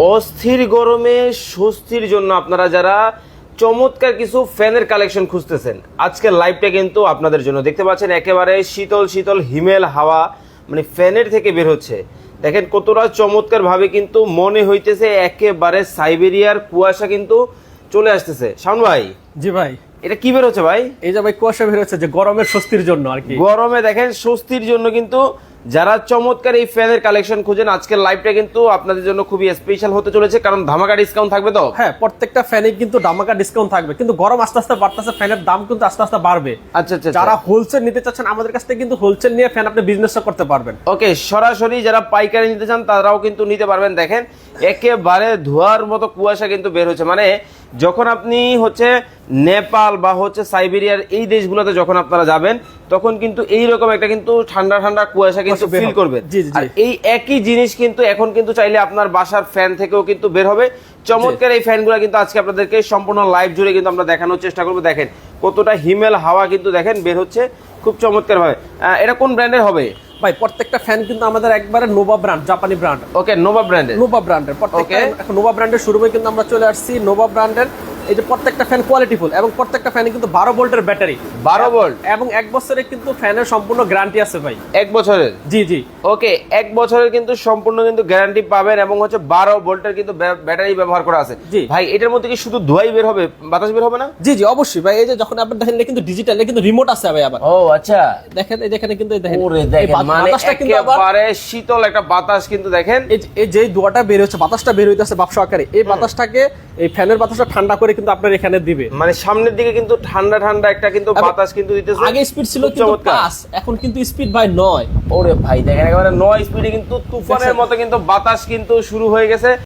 অস্থির গরমে স্বস্তির জন্য আপনারা যারা চমৎকার কিছু ফ্যানের কালেকশন খুঁজতেছেন, আজকের লাইভটা কিন্তু আপনাদের জন্য। দেখতে পাচ্ছেন একেবারে শীতল শীতল হিমেল হাওয়া মানে ফ্যানের থেকে বের হচ্ছে। দেখেন কতটা চমৎকার ভাবে কিন্তু মনে হইতেছে একেবারে সাইবেরিয়ার কুয়াশা কিন্তু চলে আসতেছে। শাওন ভাই, জি ভাই, এটা কি বের হচ্ছে ভাই? এই যে ভাই কুয়াশা বের হচ্ছে, যে গরমের স্বস্তির জন্য আর কি। গরমে দেখেন স্বস্তির জন্য কিন্তু যারা চমৎকার এই ফ্যানের কালেকশন খুঁজেন, আজকের লাইভটা কিন্তু আপনাদের জন্য খুবই স্পেশাল হতে চলেছে, কারণ ধামাকা ডিসকাউন্ট থাকবে। তো হ্যাঁ, প্রত্যেকটা ফ্যানে কিন্তু ধামাকা ডিসকাউন্ট থাকবে, কিন্তু গরম আস্তে আস্তে বাড়তেছে, ফ্যানের দাম কিন্তু আস্তে আস্তে বাড়বে। আচ্ছা আচ্ছা, যারা হোলসেল নিতে চাচ্ছেন আমাদের কাছ থেকে কিন্তু হোলসেল নিয়ে ফ্যান আপনি বিজনেস করতে পারবেন। ওকে, সরাসরি যারা পাইকারি নিতে চান তারাও কিন্তু নিতে পারবেন। দেখেন একেবারে ধোয়ার মতো কুয়াশা কিন্তু বের হচ্ছে, মানে যখন আপনি হচ্ছে নেপাল বা হচ্ছে সাইবেরিয়ার এই দেশগুলোতে যখন আপনারা যাবেন, তখন কিন্তু এইরকম একটা কিন্তু ঠান্ডা ঠান্ডা কুয়াশা কিন্তু ফিল করবেন। আর এই একই জিনিস কিন্তু এখন কিন্তু চাইলে আপনার বাসার ফ্যান থেকেও কিন্তু বের হবে। চমৎকার এই ফ্যানগুলো কিন্তু আজকে আপনাদেরকে সম্পূর্ণ লাইভ জুড়ে কিন্তু আমরা দেখানোর চেষ্টা করবো। দেখেন কতটা হিমেল হাওয়া কিন্তু দেখেন বের হচ্ছে খুব চমৎকার ভাবে। এটা কোন ব্র্যান্ডের হবে ভাই? প্রত্যেকটা ফ্যান কিন্তু আমাদের একবারে নোভা ব্র্যান্ড, জাপানি ব্র্যান্ড। ওকে, নোভা ব্র্যান্ডের। নোভা ব্র্যান্ডের প্রত্যেকটা, এখন নোভা ব্র্যান্ডের শোরুমে কিন্তু আমরা চলে আসছি। নোভা ব্র্যান্ডের এই যে প্রত্যেকটা ফ্যান কোয়ালিটিফুল, এবং প্রত্যেকটা ফ্যানে কিন্তু 12 ভোল্টের ব্যাটারি, 12 ভোল্ট, এবং 1 বছরের কিন্তু ফ্যানের সম্পূর্ণ গ্যারান্টি আছে ভাই। 1 বছরের? জি জি। ওকে, 1 বছরের কিন্তু সম্পূর্ণ কিন্তু গ্যারান্টি পাবেন, এবং হচ্ছে 12 ভোল্টের কিন্তু ব্যাটারি ব্যবহার করা আছে। জি ভাই, এটার মধ্যে কি শুধু ধোঁয়াই বের হবে, বাতাস বের হবে না? জি জি, অবশ্যই ভাই। এই যে যখন আপনি দেখেন, এটা কিন্তু ডিজিটাল, এটা কিন্তু রিমোট আছে ভাই আবার। ও আচ্ছা, দেখেন এই দেখেন কিন্তু এই দেখেন, ওরে দেখেন মানে বাতাসটা কিন্তু আবার একেবারে শীতল একটা বাতাস কিন্তু দেখেন। এই যে ধোঁয়াটা বের হচ্ছে, বাতাসটা বের হইতেছে বাষ্প আকারে, এই বাতাসটাকে, এই ফ্যানের বাতাসটা ঠান্ডা করে কিন্তু আপনার এখানে দিবে। মানে সামনের দিকে কিন্তু ঠান্ডা ঠান্ডা একটা কিন্তু বাতাস কিন্তু দিতেছে। আগে স্পিড ছিল কিন্তু 5, এখন কিন্তু স্পিড ভাই 9। ওরে ভাই দেখেন একেবারে 9 স্পিডে কিন্তু তুফানের মতো কিন্তু বাতাস কিন্তু শুরু হয়ে গেছে।